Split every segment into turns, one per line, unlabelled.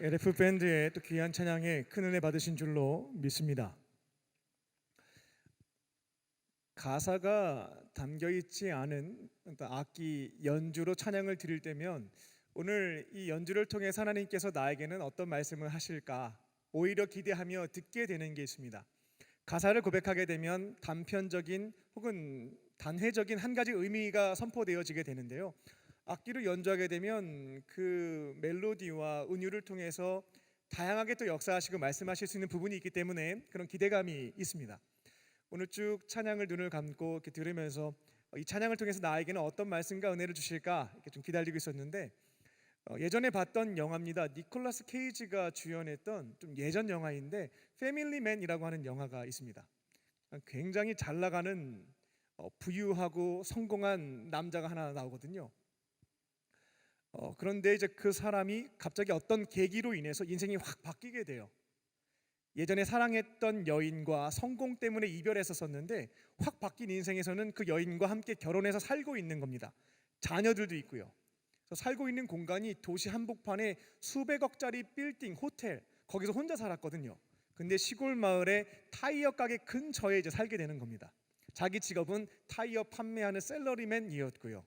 LF 밴드의 또 귀한 찬양에 큰 은혜 받으신 줄로 믿습니다. 가사가 담겨 있지 않은 악기 연주로 찬양을 드릴 때면 오늘 이 연주를 통해 하나님께서 나에게는 어떤 말씀을 하실까 오히려 기대하며 듣게 되는 게 있습니다. 가사를 고백하게 되면 단편적인 혹은 단회적인 한 가지 의미가 선포되어지게 되는데요. 악기로 연주하게 되면 그 멜로디와 은유를 통해서 다양하게 또 역사하시고 말씀하실 수 있는 부분이 있기 때문에 그런 기대감이 있습니다. 오늘 쭉 찬양을 눈을 감고 이렇게 들으면서 이 찬양을 통해서 나에게는 어떤 말씀과 은혜를 주실까 이렇게 좀 기다리고 있었는데 예전에 봤던 영화입니다. 니콜라스 케이지가 주연했던 좀 예전 영화인데 패밀리맨이라고 하는 영화가 있습니다. 굉장히 잘 나가는 부유하고 성공한 남자가 하나 나오거든요. 그런데 이제 그 사람이 갑자기 어떤 계기로 인해서 인생이 확 바뀌게 돼요. 예전에 사랑했던 여인과 성공 때문에 이별했었는데 확 바뀐 인생에서는 그 여인과 함께 결혼해서 살고 있는 겁니다. 자녀들도 있고요. 살고 있는 공간이 도시 한복판에 수백억짜리 빌딩, 호텔, 거기서 혼자 살았거든요. 근데 시골 마을에 타이어 가게 근처에 이제 살게 되는 겁니다. 자기 직업은 타이어 판매하는 셀러리맨이었고요.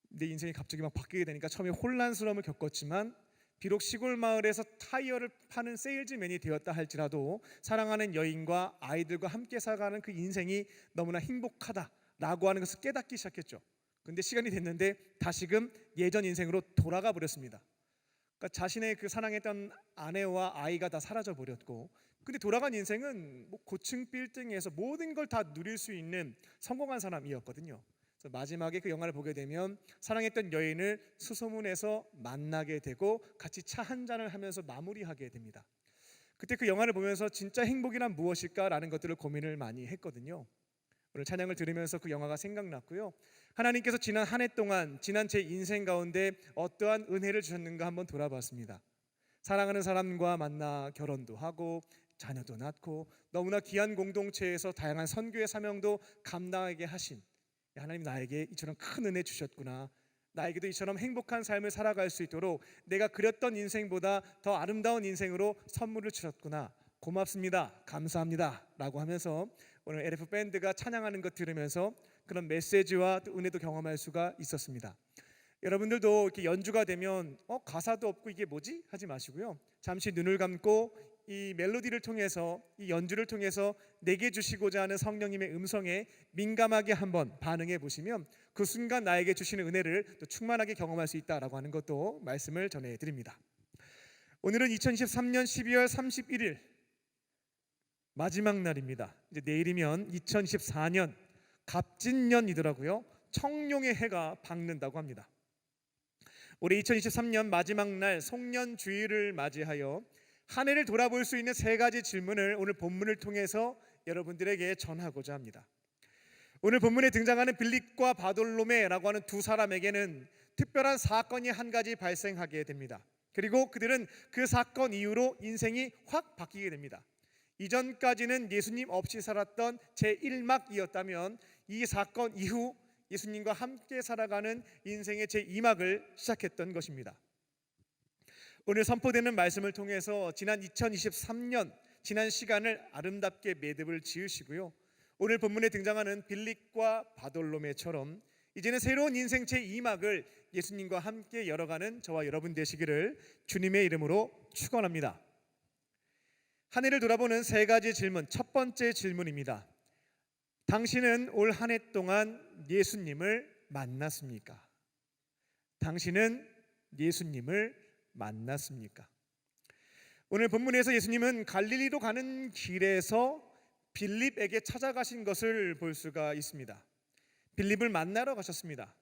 내 인생이 갑자기 막 바뀌게 되니까 처음에 혼란스러움을 겪었지만 비록 시골 마을에서 타이어를 파는 세일즈맨이 되었다 할지라도 사랑하는 여인과 아이들과 함께 살아가는 그 인생이 너무나 행복하다라고 하는 것을 깨닫기 시작했죠. 근데 시간이 됐는데 다시금 예전 인생으로 돌아가 버렸습니다. 그러니까 자신의 그 사랑했던 아내와 아이가 다 사라져 버렸고, 근데 돌아간 인생은 뭐 고층 빌딩에서 모든 걸 다 누릴 수 있는 성공한 사람이었거든요. 마지막에 그 영화를 보게 되면 사랑했던 여인을 수소문에서 만나게 되고 같이 차 한 잔을 하면서 마무리하게 됩니다. 그때 그 영화를 보면서 진짜 행복이란 무엇일까라는 것들을 고민을 많이 했거든요. 오늘 찬양을 들으면서 그 영화가 생각났고요. 하나님께서 지난 한 해 동안 지난 제 인생 가운데 어떠한 은혜를 주셨는가 한번 돌아봤습니다. 사랑하는 사람과 만나 결혼도 하고 자녀도 낳고 너무나 귀한 공동체에서 다양한 선교의 사명도 감당하게 하신 하나님, 나에게 이처럼 큰 은혜 주셨구나. 나에게도 이처럼 행복한 삶을 살아갈 수 있도록 내가 그렸던 인생보다 더 아름다운 인생으로 선물을 주셨구나. 고맙습니다. 감사합니다. 라고 하면서 오늘 LF 밴드가 찬양하는 것 들으면서 그런 메시지와 또 은혜도 경험할 수가 있었습니다. 여러분들도 이렇게 연주가 되면 가사도 없고 이게 뭐지? 하지 마시고요. 잠시 눈을 감고 이 멜로디를 통해서, 이 연주를 통해서 내게 주시고자 하는 성령님의 음성에 민감하게 한번 반응해 보시면 그 순간 나에게 주시는 은혜를 또 충만하게 경험할 수 있다라고 하는 것도 말씀을 전해드립니다. 오늘은 2023년 12월 31일 마지막 날입니다. 이제 내일이면 2024년 갑진년이더라고요. 청룡의 해가 밝는다고 합니다. 올해 2023년 마지막 날 송년주일을 맞이하여 한 해를 돌아볼 수 있는 세 가지 질문을 오늘 본문을 통해서 여러분들에게 전하고자 합니다. 오늘 본문에 등장하는 빌립과 바돌로메라고 하는 두 사람에게는 특별한 사건이 한 가지 발생하게 됩니다. 그리고 그들은 그 사건 이후로 인생이 확 바뀌게 됩니다. 이전까지는 예수님 없이 살았던 제1막이었다면 이 사건 이후 예수님과 함께 살아가는 인생의 제2막을 시작했던 것입니다. 오늘 선포되는 말씀을 통해서 지난 2023년 지난 시간을 아름답게 매듭을 지으시고요. 오늘 본문에 등장하는 빌립과 바돌로메처럼 이제는 새로운 인생 제2막을 예수님과 함께 열어가는 저와 여러분 되시기를 주님의 이름으로 축원합니다. 한 해를 돌아보는 세 가지 질문, 첫 번째 질문입니다. 당신은 올 한 해 동안 예수님을 만났습니까? 당신은 예수님을 만났습니까? 오늘 본문에서 예수님은 갈릴리로 가는 길에서 빌립에게 찾아가신 것을 볼 수가 있습니다. 빌립을 만나러 가셨습니다.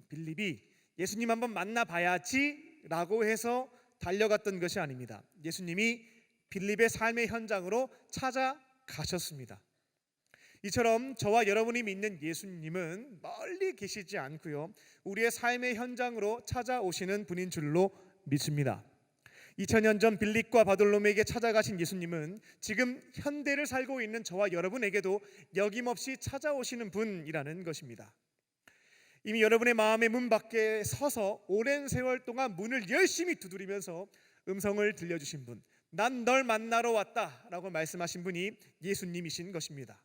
빌립이 예수님 한번 만나봐야지 라고 해서 달려갔던 것이 아닙니다. 예수님이 빌립의 삶의 현장으로 찾아가셨습니다. 이처럼 저와 여러분이 믿는 예수님은 멀리 계시지 않고요, 우리의 삶의 현장으로 찾아오시는 분인 줄로 믿습니다. 2000년 전 빌립과 바돌로메에게 찾아가신 예수님은 지금 현대를 살고 있는 저와 여러분에게도 여김없이 찾아오시는 분이라는 것입니다. 이미 여러분의 마음의 문 밖에 서서 오랜 세월 동안 문을 열심히 두드리면서 음성을 들려주신 분, 난 널 만나러 왔다라고 말씀하신 분이 예수님이신 것입니다.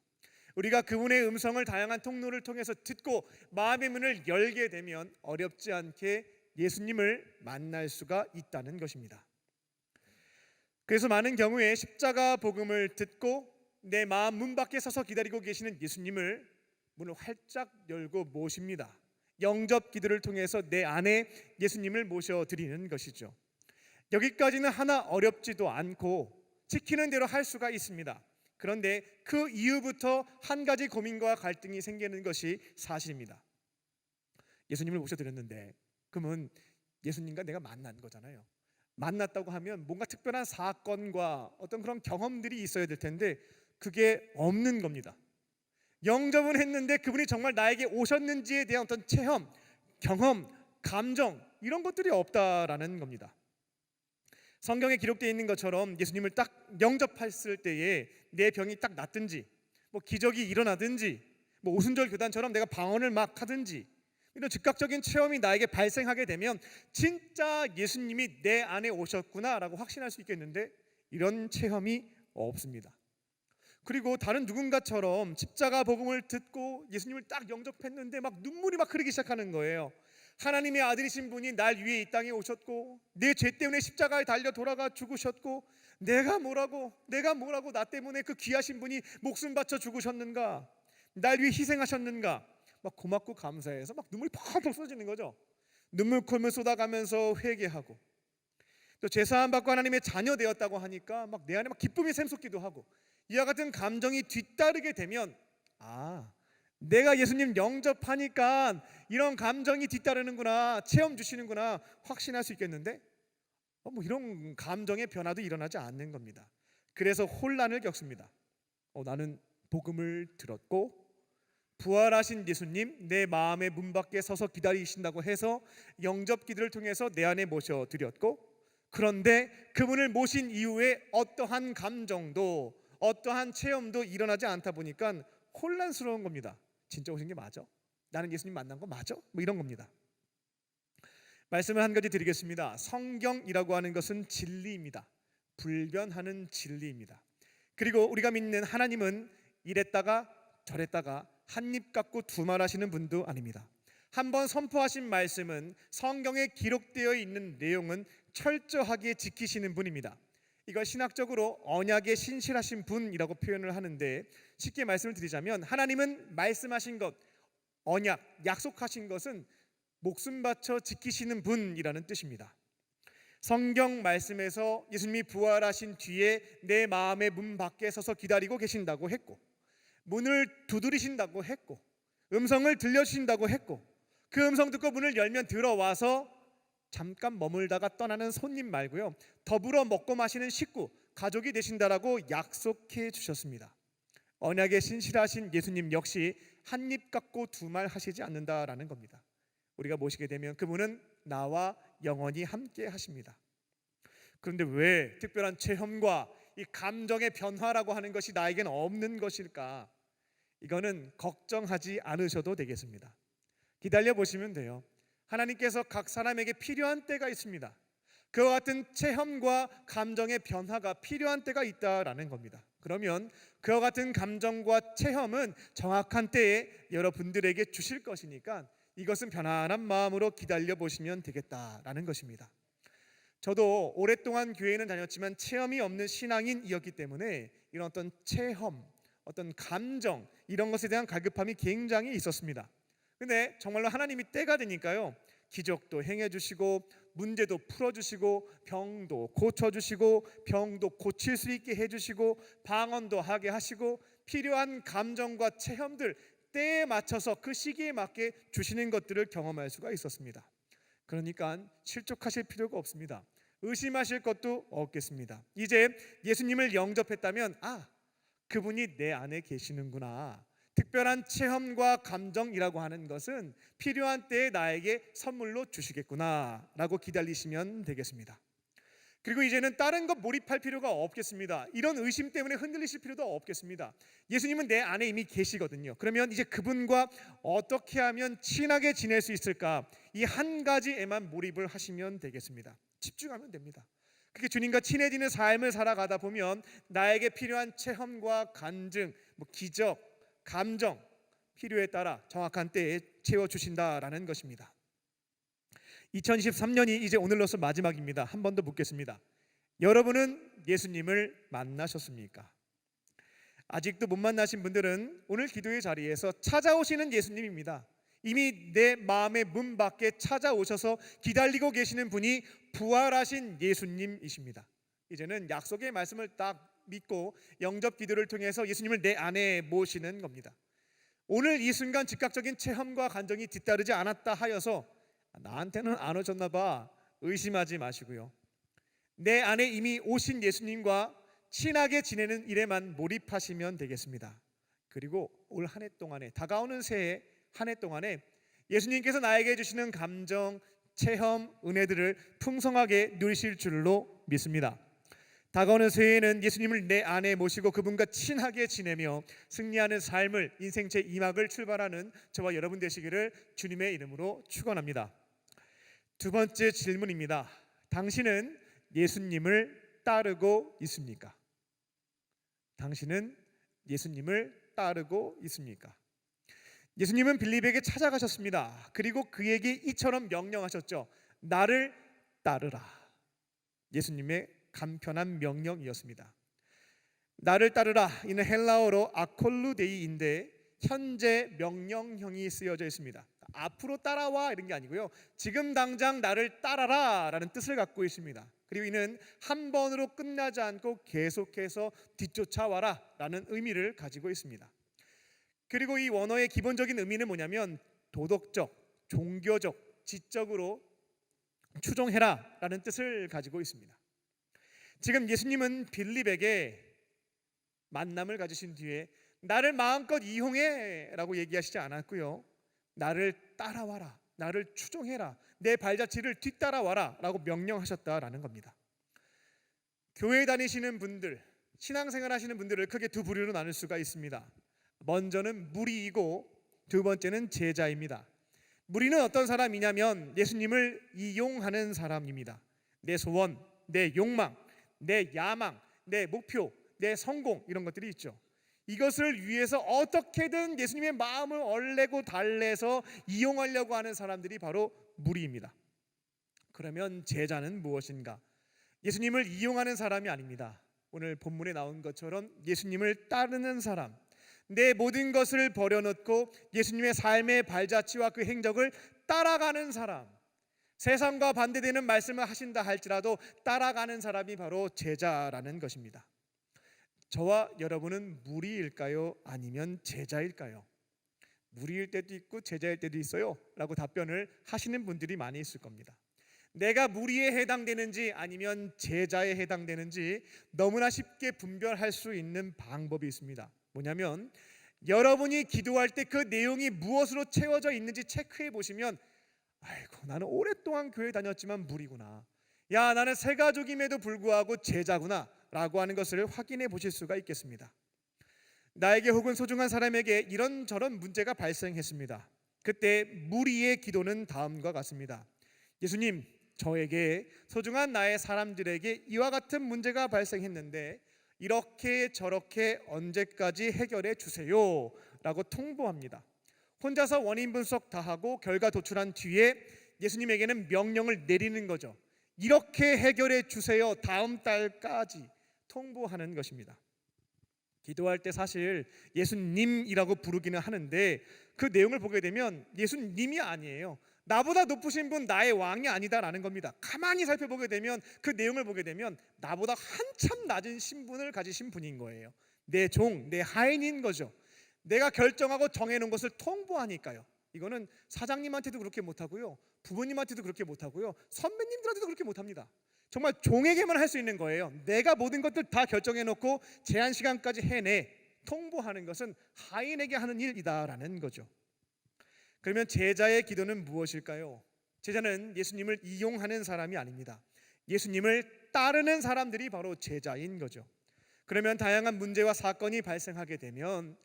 우리가 그분의 음성을 다양한 통로를 통해서 듣고 마음의 문을 열게 되면 어렵지 않게 예수님을 만날 수가 있다는 것입니다. 그래서 많은 경우에 십자가 복음을 듣고 내 마음 문 밖에 서서 기다리고 계시는 예수님을 문을 활짝 열고 모십니다. 영접 기도를 통해서 내 안에 예수님을 모셔드리는 것이죠. 여기까지는 하나 어렵지도 않고 지키는 대로 할 수가 있습니다. 그런데 그 이후부터 한 가지 고민과 갈등이 생기는 것이 사실입니다. 예수님을 모셔드렸는데 그러면 예수님과 내가 만난 거잖아요. 만났다고 하면 뭔가 특별한 사건과 어떤 그런 경험들이 있어야 될 텐데 그게 없는 겁니다. 영접은 했는데 그분이 정말 나에게 오셨는지에 대한 어떤 체험, 경험, 감정 이런 것들이 없다라는 겁니다. 성경에 기록되어 있는 것처럼 예수님을 딱 영접했을 때에 내 병이 딱 낫든지 뭐 기적이 일어나든지 뭐 오순절 교단처럼 내가 방언을 막 하든지 이런 즉각적인 체험이 나에게 발생하게 되면 진짜 예수님이 내 안에 오셨구나라고 확신할 수 있겠는데 이런 체험이 없습니다. 그리고 다른 누군가처럼 십자가 복음을 듣고 예수님을 딱 영접했는데 막 눈물이 막 흐르기 시작하는 거예요. 하나님의 아들이신 분이 날 위해 이 땅에 오셨고 내 죄 때문에 십자가에 달려 돌아가 죽으셨고 내가 뭐라고 나 때문에 그 귀하신 분이 목숨 바쳐 죽으셨는가, 날 위해 희생하셨는가, 막 고맙고 감사해서 막 눈물이 펑펑 쏟아지는 거죠. 눈물콧물 쏟아가면서 회개하고 또 제사함 받고 하나님의 자녀 되었다고 하니까 막 내 안에 막 기쁨이 샘솟기도 하고 이와 같은 감정이 뒤따르게 되면 내가 예수님 영접하니까 이런 감정이 뒤따르는구나, 체험 주시는구나 확신할 수 있겠는데 뭐 이런 감정의 변화도 일어나지 않는 겁니다. 그래서 혼란을 겪습니다. 나는 복음을 들었고 부활하신 예수님 내 마음의 문 밖에 서서 기다리신다고 해서 영접 기도를 통해서 내 안에 모셔드렸고 그런데 그분을 모신 이후에 어떠한 감정도 어떠한 체험도 일어나지 않다 보니까 혼란스러운 겁니다. 진짜 오신 게 맞아? 나는 예수님 만난 거 맞아? 뭐 이런 겁니다. 말씀을 한 가지 드리겠습니다. 성경이라고 하는 것은 진리입니다. 불변하는 진리입니다. 그리고 우리가 믿는 하나님은 이랬다가 저랬다가 한 입 갖고 두 말 하시는 분도 아닙니다. 한번 선포하신 말씀은 성경에 기록되어 있는 내용은 철저하게 지키시는 분입니다. 이걸 신학적으로 언약에 신실하신 분이라고 표현을 하는데 쉽게 말씀을 드리자면 하나님은 말씀하신 것, 언약, 약속하신 것은 목숨 바쳐 지키시는 분이라는 뜻입니다. 성경 말씀에서 예수님이 부활하신 뒤에 내 마음의 문 밖에 서서 기다리고 계신다고 했고 문을 두드리신다고 했고 음성을 들려주신다고 했고 그 음성 듣고 문을 열면 들어와서 잠깐 머물다가 떠나는 손님 말고요 더불어 먹고 마시는 식구, 가족이 되신다라고 약속해 주셨습니다. 언약에 신실하신 예수님 역시 한 입 갖고 두 말 하시지 않는다라는 겁니다. 우리가 모시게 되면 그분은 나와 영원히 함께 하십니다. 그런데 왜 특별한 체험과 이 감정의 변화라고 하는 것이 나에게는 없는 것일까? 이거는 걱정하지 않으셔도 되겠습니다. 기다려 보시면 돼요. 하나님께서 각 사람에게 필요한 때가 있습니다. 그와 같은 체험과 감정의 변화가 필요한 때가 있다라는 겁니다. 그러면 그와 같은 감정과 체험은 정확한 때에 여러분들에게 주실 것이니까 이것은 편안한 마음으로 기다려 보시면 되겠다라는 것입니다. 저도 오랫동안 교회는 다녔지만 체험이 없는 신앙인이었기 때문에 이런 어떤 체험, 어떤 감정 이런 것에 대한 갈급함이 굉장히 있었습니다. 근데 정말로 하나님이 때가 되니까요 기적도 행해주시고 문제도 풀어주시고 병도 고쳐주시고 병도 고칠 수 있게 해주시고 방언도 하게 하시고 필요한 감정과 체험들 때에 맞춰서 그 시기에 맞게 주시는 것들을 경험할 수가 있었습니다. 그러니까 실족하실 필요가 없습니다. 의심하실 것도 없겠습니다. 이제 예수님을 영접했다면 그분이 내 안에 계시는구나. 특별한 체험과 감정이라고 하는 것은 필요한 때에 나에게 선물로 주시겠구나 라고 기다리시면 되겠습니다. 그리고 이제는 다른 것 몰입할 필요가 없겠습니다. 이런 의심 때문에 흔들리실 필요도 없겠습니다. 예수님은 내 안에 이미 계시거든요. 그러면 이제 그분과 어떻게 하면 친하게 지낼 수 있을까? 이 한 가지에만 몰입을 하시면 되겠습니다. 집중하면 됩니다. 그렇게 주님과 친해지는 삶을 살아가다 보면 나에게 필요한 체험과 간증, 기적, 감정, 필요에 따라 정확한 때에 채워주신다라는 것입니다. 2023년이 이제 오늘로서 마지막입니다. 한 번 더 묻겠습니다. 여러분은 예수님을 만나셨습니까? 아직도 못 만나신 분들은 오늘 기도의 자리에서 찾아오시는 예수님입니다. 이미 내 마음의 문 밖에 찾아오셔서 기다리고 계시는 분이 부활하신 예수님이십니다. 이제는 약속의 말씀을 딱 믿고 영접 기도를 통해서 예수님을 내 안에 모시는 겁니다. 오늘 이 순간 즉각적인 체험과 감정이 뒤따르지 않았다 하여서 나한테는 안 오셨나 봐 의심하지 마시고요. 내 안에 이미 오신 예수님과 친하게 지내는 일에만 몰입하시면 되겠습니다. 그리고 올 한 해 동안에, 다가오는 새해 한 해 동안에 예수님께서 나에게 주시는 감정, 체험, 은혜들을 풍성하게 누리실 줄로 믿습니다. 다가오는 새해에는 예수님을 내 안에 모시고 그분과 친하게 지내며 승리하는 삶을, 인생체 2막을 출발하는 저와 여러분 되시기를 주님의 이름으로 축원합니다. 두 번째 질문입니다. 당신은 예수님을 따르고 있습니까? 당신은 예수님을 따르고 있습니까? 예수님은 빌립에게 찾아가셨습니다. 그리고 그에게 이처럼 명령하셨죠. 나를 따르라. 예수님의 간편한 명령이었습니다. 나를 따르라. 이는 헬라어로 아콜루데이인데 현재 명령형이 쓰여져 있습니다. 앞으로 따라와 이런 게 아니고요. 지금 당장 나를 따라라 라는 뜻을 갖고 있습니다. 그리고 이는 한 번으로 끝나지 않고 계속해서 뒤쫓아와라 라는 의미를 가지고 있습니다. 그리고 이 원어의 기본적인 의미는 뭐냐면 도덕적, 종교적, 지적으로 추종해라 라는 뜻을 가지고 있습니다. 지금 예수님은 빌립에게 만남을 가지신 뒤에 나를 마음껏 이용해 라고 얘기하시지 않았고요. 나를 따라와라, 나를 추종해라, 내 발자취를 뒤따라와라 라고 명령하셨다라는 겁니다. 교회 다니시는 분들, 신앙생활 하시는 분들을 크게 두 부류로 나눌 수가 있습니다. 먼저는 무리이고 두 번째는 제자입니다. 무리는 어떤 사람이냐면 예수님을 이용하는 사람입니다. 내 소원, 내 욕망, 내 야망, 내 목표, 내 성공 이런 것들이 있죠. 이것을 위해서 어떻게든 예수님의 마음을 얼레고 달래서 이용하려고 하는 사람들이 바로 무리입니다. 그러면 제자는 무엇인가? 예수님을 이용하는 사람이 아닙니다. 오늘 본문에 나온 것처럼 예수님을 따르는 사람, 내 모든 것을 버려놓고 예수님의 삶의 발자취와 그 행적을 따라가는 사람, 세상과 반대되는 말씀을 하신다 할지라도 따라가는 사람이 바로 제자라는 것입니다. 저와 여러분은 무리일까요? 아니면 제자일까요? 무리일 때도 있고 제자일 때도 있어요 라고 답변을 하시는 분들이 많이 있을 겁니다. 내가 무리에 해당되는지 아니면 제자에 해당되는지 너무나 쉽게 분별할 수 있는 방법이 있습니다. 뭐냐면 여러분이 기도할 때 그 내용이 무엇으로 채워져 있는지 체크해 보시면 아이고 나는 오랫동안 교회 다녔지만 무리구나, 야 나는 새가족임에도 불구하고 제자구나 라고 하는 것을 확인해 보실 수가 있겠습니다. 나에게 혹은 소중한 사람에게 이런저런 문제가 발생했습니다. 그때 무리의 기도는 다음과 같습니다. 예수님, 저에게 소중한 나의 사람들에게 이와 같은 문제가 발생했는데 이렇게 저렇게 언제까지 해결해 주세요 라고 통보합니다. 혼자서 원인 분석 다 하고 결과 도출한 뒤에 예수님에게는 명령을 내리는 거죠. 이렇게 해결해 주세요, 다음 달까지 통보하는 것입니다. 기도할 때 사실 예수님이라고 부르기는 하는데 그 내용을 보게 되면 예수님이 아니에요. 나보다 높으신 분, 나의 왕이 아니다라는 겁니다. 가만히 살펴보게 되면 그 내용을 보게 되면 나보다 한참 낮은 신분을 가지신 분인 거예요. 내 종, 내 하인인 거죠. 내가 결정하고 정해놓은 것을 통보하니까요. 이거는 사장님한테도 그렇게 못하고요, 부모님한테도 그렇게 못하고요, 선배님들한테도 그렇게 못합니다. 정말 종에게만 할 수 있는 거예요. 내가 모든 것들 다 결정해놓고 제한 시간까지 해내 통보하는 것은 하인에게 하는 일이다라는 거죠. 그러면 제자의 기도는 무엇일까요? 제자는 예수님을 이용하는 사람이 아닙니다. 예수님을 따르는 사람들이 바로 제자인 거죠. 그러면 다양한 문제와 사건이 발생하게 되면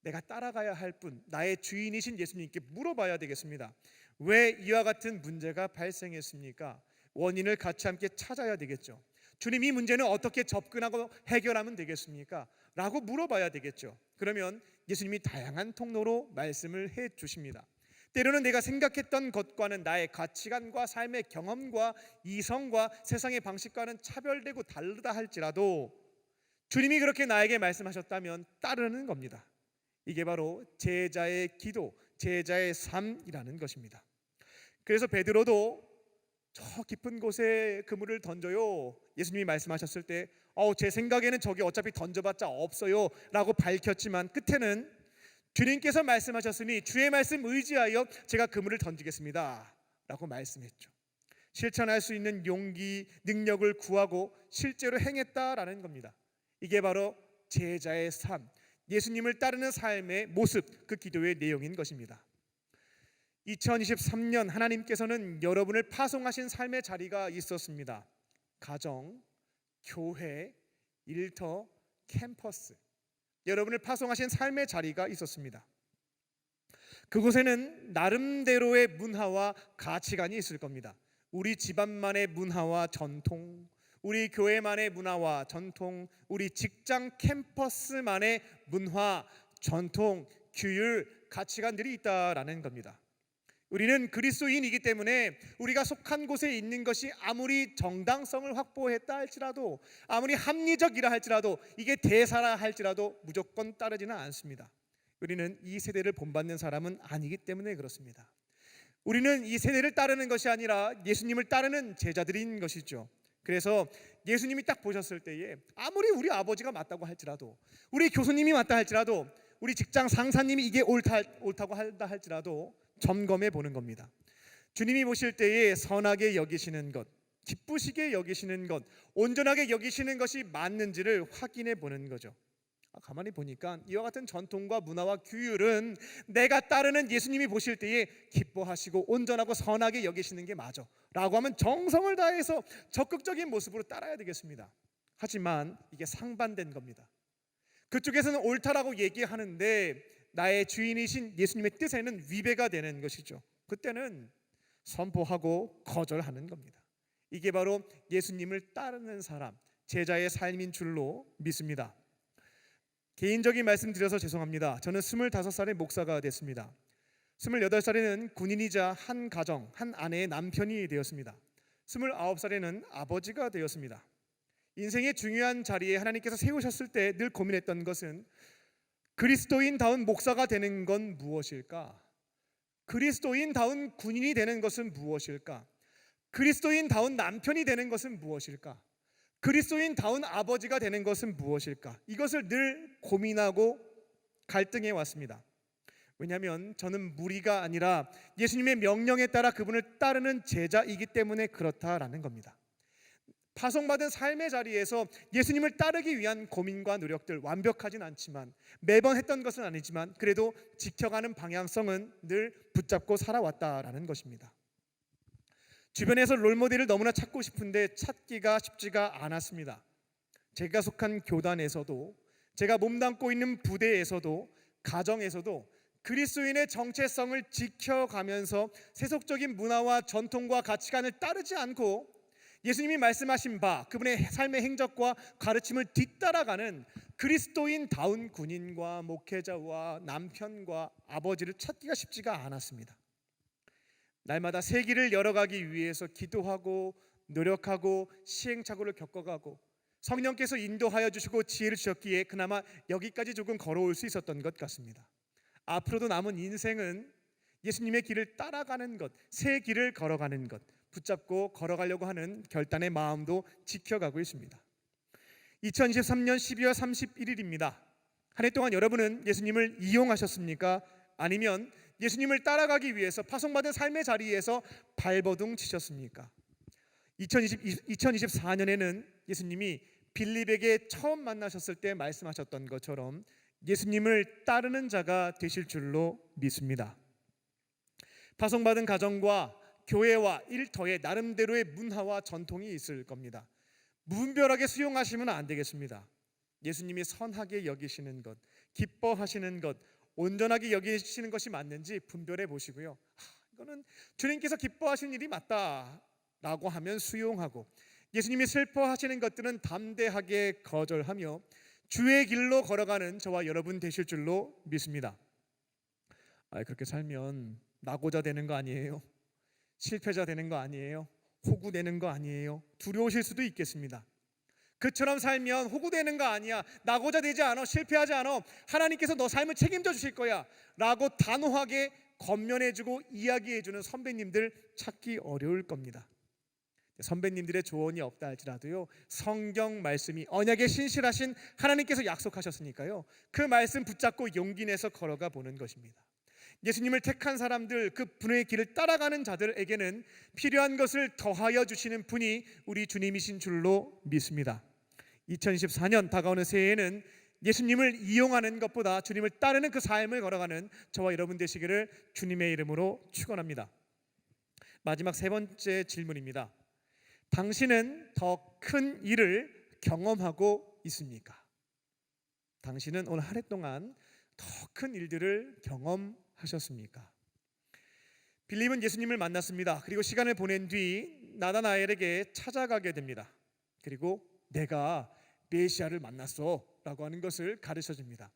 내가 따라가야 할 분, 나의 주인이신 예수님께 물어봐야 되겠습니다. 왜 이와 같은 문제가 발생했습니까? 원인을 같이 함께 찾아야 되겠죠. 주님, 이 문제는 어떻게 접근하고 해결하면 되겠습니까? 라고 물어봐야 되겠죠. 그러면 예수님이 다양한 통로로 말씀을 해 주십니다. 때로는 내가 생각했던 것과는 나의 가치관과 삶의 경험과 이성과 세상의 방식과는 차별되고 다르다 할지라도 주님이 그렇게 나에게 말씀하셨다면 따르는 겁니다. 이게 바로 제자의 기도, 제자의 삶이라는 것입니다. 그래서 베드로도 저 깊은 곳에 그물을 던져요. 예수님이 말씀하셨을 때 제 생각에는 저기 어차피 던져봤자 없어요 라고 밝혔지만 끝에는 주님께서 말씀하셨으니 주의 말씀 의지하여 제가 그물을 던지겠습니다 라고 말씀했죠. 실천할 수 있는 용기, 능력을 구하고 실제로 행했다라는 겁니다. 이게 바로 제자의 삶, 예수님을 따르는 삶의 모습, 그 기도의 내용인 것입니다. 2023년 하나님께서는 여러분을 파송하신 삶의 자리가 있었습니다. 가정, 교회, 일터, 캠퍼스, 여러분을 파송하신 삶의 자리가 있었습니다. 그곳에는 나름대로의 문화와 가치관이 있을 겁니다. 우리 집안만의 문화와 전통, 우리 교회만의 문화와 전통, 우리 직장 캠퍼스만의 문화, 전통, 규율, 가치관들이 있다라는 겁니다. 우리는 그리스도인이기 때문에 우리가 속한 곳에 있는 것이 아무리 정당성을 확보했다 할지라도, 아무리 합리적이라 할지라도, 이게 대사라 할지라도 무조건 따르지는 않습니다. 우리는 이 세대를 본받는 사람은 아니기 때문에 그렇습니다. 우리는 이 세대를 따르는 것이 아니라 예수님을 따르는 제자들인 것이죠. 그래서 예수님이 딱 보셨을 때에 아무리 우리 아버지가 맞다고 할지라도, 우리 교수님이 맞다 할지라도, 우리 직장 상사님이 이게 옳다고 한다 할지라도 점검해 보는 겁니다. 주님이 보실 때에 선하게 여기시는 것, 기쁘시게 여기시는 것, 온전하게 여기시는 것이 맞는지를 확인해 보는 거죠. 가만히 보니까 이와 같은 전통과 문화와 규율은 내가 따르는 예수님이 보실 때에 기뻐하시고 온전하고 선하게 여기시는 게 맞아 라고 하면 정성을 다해서 적극적인 모습으로 따라야 되겠습니다. 하지만 이게 상반된 겁니다. 그쪽에서는 옳다라고 얘기하는데 나의 주인이신 예수님의 뜻에는 위배가 되는 것이죠. 그때는 선포하고 거절하는 겁니다. 이게 바로 예수님을 따르는 사람, 제자의 삶인 줄로 믿습니다. 개인적인 말씀 드려서 죄송합니다. 저는 25살의 목사가 됐습니다. 28살에는 군인이자 한 가정, 한 아내의 남편이 되었습니다. 29살에는 아버지가 되었습니다. 인생의 중요한 자리에 하나님께서 세우셨을 때 늘 고민했던 것은 그리스도인다운 목사가 되는 건 무엇일까? 그리스도인다운 군인이 되는 것은 무엇일까? 그리스도인다운 남편이 되는 것은 무엇일까? 그리스도인다운 아버지가 되는 것은 무엇일까? 이것을 늘 고민하고 갈등해 왔습니다. 왜냐하면 저는 무리가 아니라 예수님의 명령에 따라 그분을 따르는 제자이기 때문에 그렇다라는 겁니다. 파송받은 삶의 자리에서 예수님을 따르기 위한 고민과 노력들 완벽하진 않지만, 매번 했던 것은 아니지만 그래도 지켜가는 방향성은 늘 붙잡고 살아왔다라는 것입니다. 주변에서 롤모델을 너무나 찾고 싶은데 찾기가 쉽지가 않았습니다. 제가 속한 교단에서도, 제가 몸담고 있는 부대에서도, 가정에서도 그리스도인의 정체성을 지켜가면서 세속적인 문화와 전통과 가치관을 따르지 않고 예수님이 말씀하신 바 그분의 삶의 행적과 가르침을 뒤따라가는 그리스도인다운 군인과 목회자와 남편과 아버지를 찾기가 쉽지가 않았습니다. 날마다 새 길을 열어가기 위해서 기도하고 노력하고 시행착오를 겪어가고 성령께서 인도하여 주시고 지혜를 주셨기에 그나마 여기까지 조금 걸어올 수 있었던 것 같습니다. 앞으로도 남은 인생은 예수님의 길을 따라가는 것, 새 길을 걸어가는 것, 붙잡고 걸어가려고 하는 결단의 마음도 지켜가고 있습니다. 2023년 12월 31일입니다. 한 해 동안 여러분은 예수님을 이용하셨습니까? 아니면 예수님을 따라가기 위해서 파송받은 삶의 자리에서 발버둥 치셨습니까? 2024년에는 예수님이 빌립에게 처음 만나셨을 때 말씀하셨던 것처럼 예수님을 따르는 자가 되실 줄로 믿습니다. 파송받은 가정과 교회와 일터에 나름대로의 문화와 전통이 있을 겁니다. 무분별하게 수용하시면 안 되겠습니다. 예수님이 선하게 여기시는 것, 기뻐하시는 것, 온전하게 여기시는 것이 맞는지 분별해 보시고요. 이거는 주님께서 기뻐하시는 일이 맞다라고 하면 수용하고, 예수님이 슬퍼하시는 것들은 담대하게 거절하며 주의 길로 걸어가는 저와 여러분 되실 줄로 믿습니다. 그렇게 살면 낙오자 되는 거 아니에요? 실패자 되는 거 아니에요? 호구되는 거 아니에요? 두려우실 수도 있겠습니다. 그처럼 살면 호구되는 거 아니야, 낙오자 되지 않아, 실패하지 않아, 하나님께서 너 삶을 책임져 주실 거야 라고 단호하게 권면해주고 이야기해주는 선배님들 찾기 어려울 겁니다. 선배님들의 조언이 없다 할지라도요, 성경 말씀이 언약에 신실하신 하나님께서 약속하셨으니까요, 그 말씀 붙잡고 용기 내서 걸어가 보는 것입니다. 예수님을 택한 사람들, 그 분의 길을 따라가는 자들에게는 필요한 것을 더하여 주시는 분이 우리 주님이신 줄로 믿습니다. 2024년 다가오는 새해에는 예수님을 이용하는 것보다 주님을 따르는 그 삶을 걸어가는 저와 여러분 되시기를 주님의 이름으로 축원합니다. 마지막 세 번째 질문입니다. 당신은 더 큰 일을 경험하고 있습니까? 당신은 오늘 한 해 동안 더 큰 일들을 경험하셨습니까? 빌립은 예수님을 만났습니다. 그리고 시간을 보낸 뒤 나다나엘에게 찾아가게 됩니다. 그리고 내가 메시아를 만났어 라고 하는 것을 가르쳐 줍니다.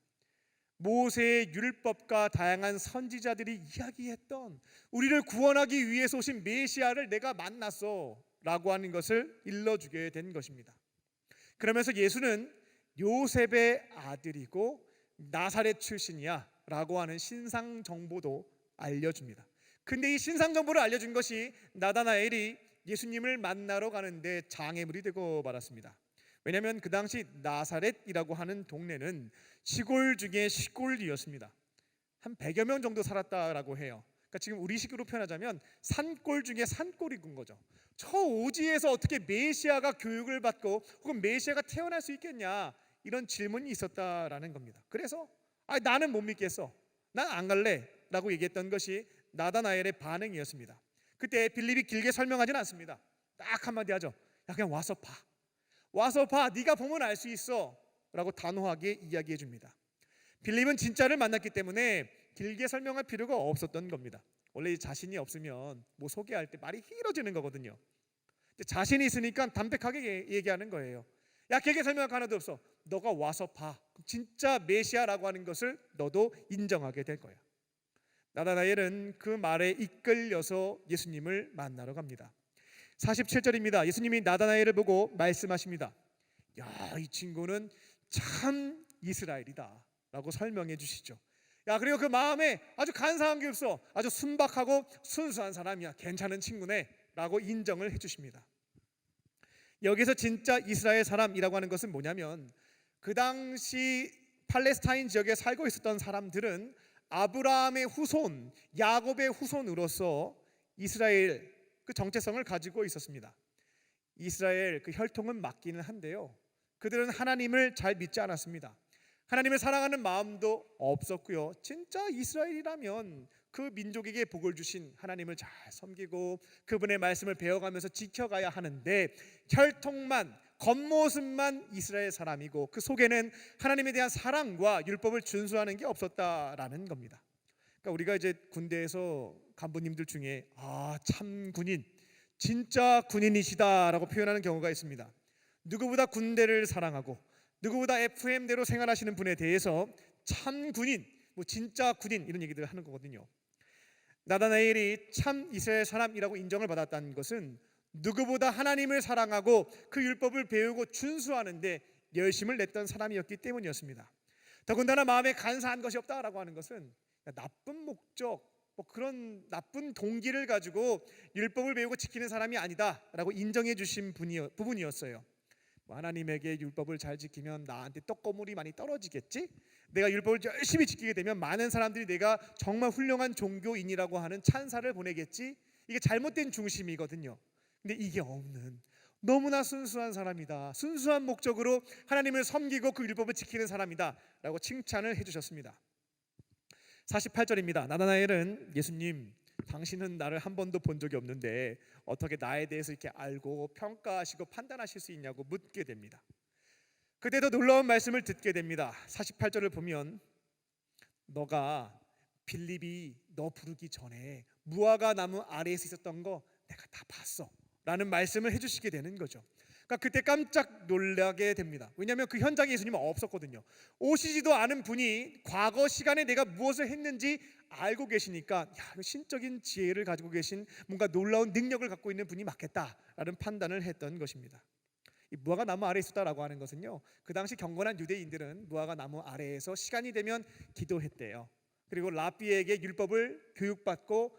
모세의 율법과 다양한 선지자들이 이야기했던 우리를 구원하기 위해서 오신 메시아를 내가 만났어 라고 하는 것을 일러주게 된 것입니다. 그러면서 예수는 요셉의 아들이고 나사렛 출신이야 라고 하는 신상 정보도 알려줍니다. 근데 이 신상 정보를 알려준 것이 나다나엘이 예수님을 만나러 가는데 장애물이 되고 말았습니다. 왜냐하면 그 당시 나사렛이라고 하는 동네는 시골 중에 시골이었습니다. 한 100여 명 정도 살았다라고 해요. 그러니까 지금 우리식으로 표현하자면 산골 중에 산골인 거죠. 저 오지에서 어떻게 메시아가 교육을 받고 혹은 메시아가 태어날 수 있겠냐, 이런 질문이 있었다라는 겁니다. 그래서 나는 못 믿겠어, 난 안 갈래 라고 얘기했던 것이 나다나엘의 반응이었습니다. 그때 빌립이 길게 설명하지는 않습니다. 딱 한마디 하죠. 야, 그냥 와서 봐, 와서 봐, 네가 보면 알 수 있어 라고 단호하게 이야기해 줍니다. 빌립은 진짜를 만났기 때문에 길게 설명할 필요가 없었던 겁니다. 원래 자신이 없으면 뭐 소개할 때 말이 길어지는 거거든요. 근데 자신이 있으니까 담백하게 얘기하는 거예요. 야, 길게 설명할 거 하나도 없어, 너가 와서 봐, 진짜 메시아라고 하는 것을 너도 인정하게 될 거야. 나다나엘은 그 말에 이끌려서 예수님을 만나러 갑니다. 47절입니다. 예수님이 나다나엘을 보고 말씀하십니다. 야, 이 친구는 참 이스라엘이다 라고 설명해 주시죠. 야, 그리고 그 마음에 아주 간사한 게 없어, 아주 순박하고 순수한 사람이야, 괜찮은 친구네 라고 인정을 해 주십니다. 여기서 진짜 이스라엘 사람이라고 하는 것은 뭐냐면, 그 당시 팔레스타인 지역에 살고 있었던 사람들은 아브라함의 후손, 야곱의 후손으로서 이스라엘 그 정체성을 가지고 있었습니다. 이스라엘 그 혈통은 맞기는 한데요, 그들은 하나님을 잘 믿지 않았습니다. 하나님을 사랑하는 마음도 없었고요. 진짜 이스라엘이라면 그 민족에게 복을 주신 하나님을 잘 섬기고 그분의 말씀을 배워가면서 지켜가야 하는데, 혈통만, 겉모습만 이스라엘 사람이고 그 속에는 하나님에 대한 사랑과 율법을 준수하는 게 없었다라는 겁니다. 그러니까 우리가 이제 군대에서 간부님들 중에 참 군인, 진짜 군인이시다라고 표현하는 경우가 있습니다. 누구보다 군대를 사랑하고 누구보다 FM대로 생활하시는 분에 대해서 참 군인, 뭐 진짜 군인, 이런 얘기들을 하는 거거든요. 나다나엘이 참 이스라엘 사람이라고 인정을 받았다는 것은 누구보다 하나님을 사랑하고 그 율법을 배우고 준수하는데 열심을 냈던 사람이었기 때문이었습니다. 더군다나 마음에 간사한 것이 없다라고 하는 것은 나쁜 목적, 뭐 그런 나쁜 동기를 가지고 율법을 배우고 지키는 사람이 아니다라고 인정해 주신 부분이었어요. 하나님에게 율법을 잘 지키면 나한테 떡고물이 많이 떨어지겠지? 내가 율법을 열심히 지키게 되면 많은 사람들이 내가 정말 훌륭한 종교인이라고 하는 찬사를 보내겠지? 이게 잘못된 중심이거든요. 근데 이게 없는 너무나 순수한 사람이다, 순수한 목적으로 하나님을 섬기고 그 율법을 지키는 사람이다 라고 칭찬을 해주셨습니다. 48절입니다. 나다나엘은 예수님, 당신은 나를 한 번도 본 적이 없는데 어떻게 나에 대해서 이렇게 알고 평가하시고 판단하실 수 있냐고 묻게 됩니다. 그때도 놀라운 말씀을 듣게 됩니다. 48절을 보면 너가 빌립이 너 부르기 전에 무화과 나무 아래에서 있었던 거 내가 다 봤어 라는 말씀을 해주시게 되는 거죠. 그러니까 그때 깜짝 놀라게 됩니다. 왜냐하면 그 현장에 예수님은 없었거든요. 오시지도 않은 분이 과거 시간에 내가 무엇을 했는지 알고 계시니까 야, 신적인 지혜를 가지고 계신 뭔가 놀라운 능력을 갖고 있는 분이 맞겠다라는 판단을 했던 것입니다. 이 무화과 나무 아래에 있었다라고 하는 것은요, 그 당시 경건한 유대인들은 무화과 나무 아래에서 시간이 되면 기도했대요. 그리고 랍비에게 율법을 교육받고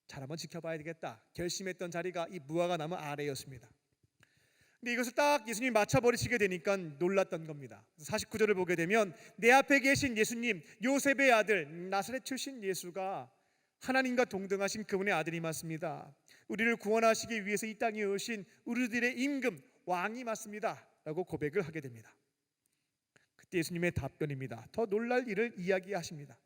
잘 한번 지켜봐야 되겠다 결심했던 자리가 이 무화과 나무 아래였습니다. 근데 이것을 딱 예수님이 맞춰버리시게 되니까 놀랐던 겁니다. 49절을 보게 되면 내 앞에 계신 예수님, 요셉의 아들 나사렛 출신 예수가 하나님과 동등하신 그분의 아들이 맞습니다. 우리를 구원하시기 위해서 이 땅에 오신 우리들의 임금 왕이 맞습니다 라고 고백을 하게 됩니다. 그때 예수님의 답변입니다. 더 놀랄 일을 이야기하십니다.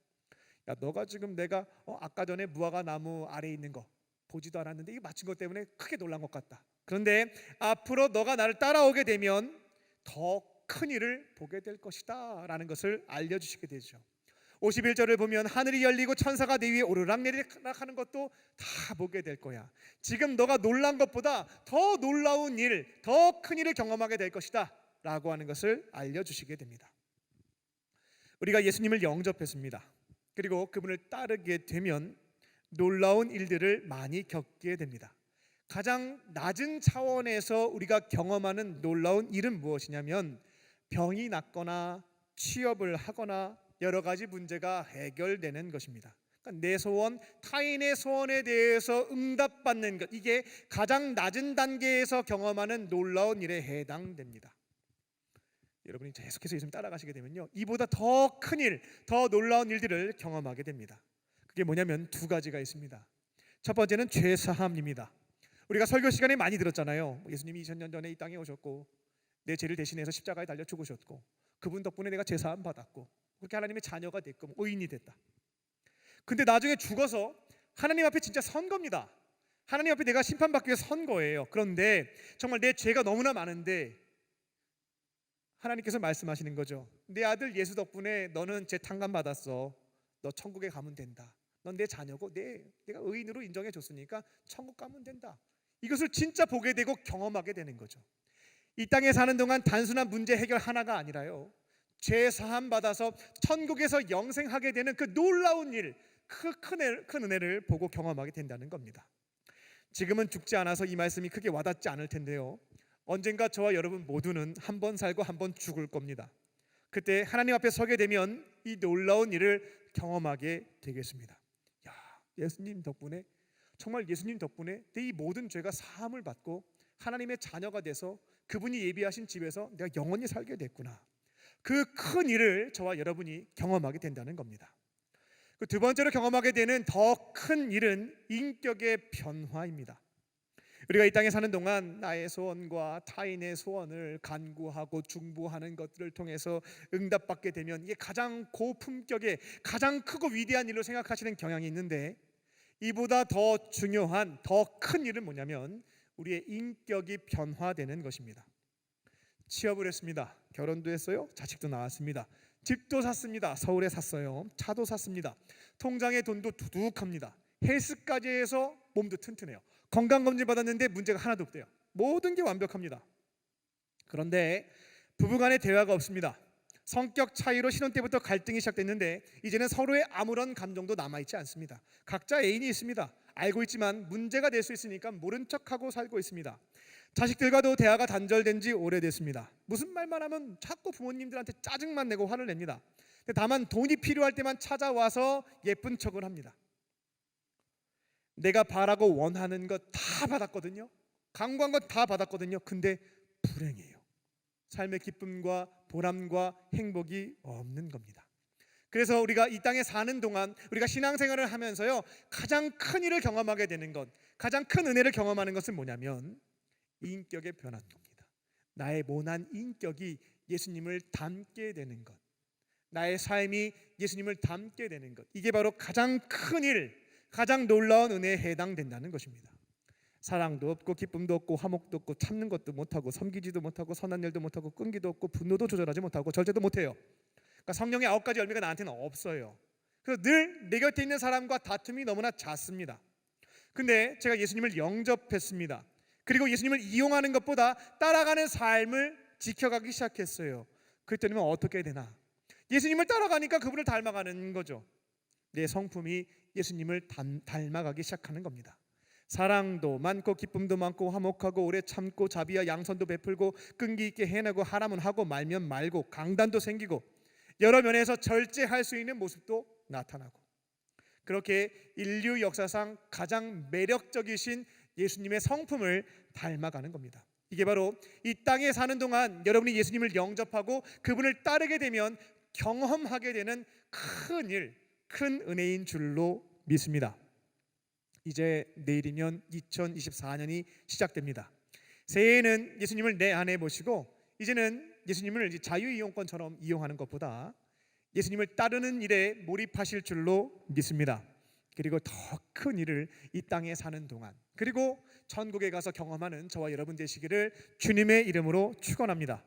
야, 너가 지금 내가 아까 전에 무화과 나무 아래에 있는 거 보지도 않았는데 이거 맞춘 것 때문에 크게 놀란 것 같다. 그런데 앞으로 너가 나를 따라오게 되면 더 큰 일을 보게 될 것이다 라는 것을 알려주시게 되죠. 51절을 보면 하늘이 열리고 천사가 내 위에 오르락내리락 하는 것도 다 보게 될 거야. 지금 너가 놀란 것보다 더 놀라운 일, 더 큰 일을 경험하게 될 것이다 라고 하는 것을 알려주시게 됩니다. 우리가 예수님을 영접했습니다. 그리고 그분을 따르게 되면 놀라운 일들을 많이 겪게 됩니다. 가장 낮은 차원에서 우리가 경험하는 놀라운 일은 무엇이냐면 병이 낫거나 취업을 하거나 여러 가지 문제가 해결되는 것입니다. 그러니까 내 소원, 타인의 소원에 대해서 응답받는 것, 이게 가장 낮은 단계에서 경험하는 놀라운 일에 해당됩니다. 여러분이 계속해서 예수님 따라가시게 되면요, 이보다 더 큰 일, 더 놀라운 일들을 경험하게 됩니다. 그게 뭐냐면 두 가지가 있습니다. 첫 번째는 죄사함입니다. 우리가 설교 시간에 많이 들었잖아요. 예수님이 2000년 전에 이 땅에 오셨고 내 죄를 대신해서 십자가에 달려 죽으셨고 그분 덕분에 내가 죄사함 받았고 그렇게 하나님의 자녀가 됐고 의인이 됐다. 근데 나중에 죽어서 하나님 앞에 진짜 선 겁니다. 하나님 앞에 내가 심판받기 위해 선 거예요. 그런데 정말 내 죄가 너무나 많은데 하나님께서 말씀하시는 거죠. 내 아들 예수 덕분에 너는 죄 탕감 받았어. 너 천국에 가면 된다. 넌 내 자녀고 내가 의인으로 인정해 줬으니까 천국 가면 된다. 이것을 진짜 보게 되고 경험하게 되는 거죠. 이 땅에 사는 동안 단순한 문제 해결 하나가 아니라요, 죄 사함 받아서 천국에서 영생하게 되는 그 놀라운 일, 큰 은혜를 보고 경험하게 된다는 겁니다. 지금은 죽지 않아서 이 말씀이 크게 와닿지 않을 텐데요, 언젠가 저와 여러분 모두는 한 번 살고 한 번 죽을 겁니다. 그때 하나님 앞에 서게 되면 이 놀라운 일을 경험하게 되겠습니다. 야, 예수님 덕분에, 정말 예수님 덕분에 내 이 모든 죄가 사함을 받고 하나님의 자녀가 돼서 그분이 예비하신 집에서 내가 영원히 살게 됐구나. 그 큰 일을 저와 여러분이 경험하게 된다는 겁니다. 그 두 번째로 경험하게 되는 더 큰 일은 인격의 변화입니다. 우리가 이 땅에 사는 동안 나의 소원과 타인의 소원을 간구하고 중보하는 것들을 통해서 응답받게 되면 이게 가장 고품격의 가장 크고 위대한 일로 생각하시는 경향이 있는데, 이보다 더 중요한 더 큰 일은 뭐냐면 우리의 인격이 변화되는 것입니다. 취업을 했습니다. 결혼도 했어요. 자식도 낳았습니다. 집도 샀습니다. 서울에 샀어요. 차도 샀습니다. 통장에 돈도 두둑합니다. 헬스까지 해서 몸도 튼튼해요. 건강검진 받았는데 문제가 하나도 없대요. 모든 게 완벽합니다. 그런데 부부간의 대화가 없습니다. 성격 차이로 신혼 때부터 갈등이 시작됐는데 이제는 서로의 아무런 감정도 남아있지 않습니다. 각자 애인이 있습니다. 알고 있지만 문제가 될 수 있으니까 모른 척하고 살고 있습니다. 자식들과도 대화가 단절된 지 오래됐습니다. 무슨 말만 하면 자꾸 부모님들한테 짜증만 내고 화를 냅니다. 다만 돈이 필요할 때만 찾아와서 예쁜 척을 합니다. 내가 바라고 원하는 것 다 받았거든요. 강구한 것 다 받았거든요. 근데 불행해요. 삶의 기쁨과 보람과 행복이 없는 겁니다. 그래서 우리가 이 땅에 사는 동안 우리가 신앙생활을 하면서요, 가장 큰 일을 경험하게 되는 것, 가장 큰 은혜를 경험하는 것은 뭐냐면 인격의 변화인 겁니다. 나의 모난 인격이 예수님을 닮게 되는 것, 나의 삶이 예수님을 닮게 되는 것, 이게 바로 가장 큰 일, 가장 놀라운 은혜에 해당된다는 것입니다. 사랑도 없고 기쁨도 없고 화목도 없고 참는 것도 못하고 섬기지도 못하고 선한 일도 못하고 끈기도 없고 분노도 조절하지 못하고 절제도 못해요. 그러니까 성령의 9가지 열매가 나한테는 없어요. 그래서 늘 내 곁에 있는 사람과 다툼이 너무나 잦습니다. 근데 제가 예수님을 영접했습니다. 그리고 예수님을 이용하는 것보다 따라가는 삶을 지켜가기 시작했어요. 그랬더니 어떻게 되나? 예수님을 따라가니까 그분을 닮아가는 거죠. 내 성품이 예수님을 닮아가기 시작하는 겁니다. 사랑도 많고 기쁨도 많고 화목하고 오래 참고 자비와 양선도 베풀고 끈기 있게 해내고 하라면 하고 말면 말고 강단도 생기고 여러 면에서 절제할 수 있는 모습도 나타나고, 그렇게 인류 역사상 가장 매력적이신 예수님의 성품을 닮아가는 겁니다. 이게 바로 이 땅에 사는 동안 여러분이 예수님을 영접하고 그분을 따르게 되면 경험하게 되는 큰 일, 큰 은혜인 줄로 믿습니다. 이제 내일이면 2024년이 시작됩니다. 새해에는 예수님을 내 안에 모시고 이제는 예수님을 자유이용권처럼 이용하는 것보다 예수님을 따르는 일에 몰입하실 줄로 믿습니다. 그리고 더 큰 일을 이 땅에 사는 동안, 그리고 천국에 가서 경험하는 저와 여러분 되시기를 주님의 이름으로 축원합니다.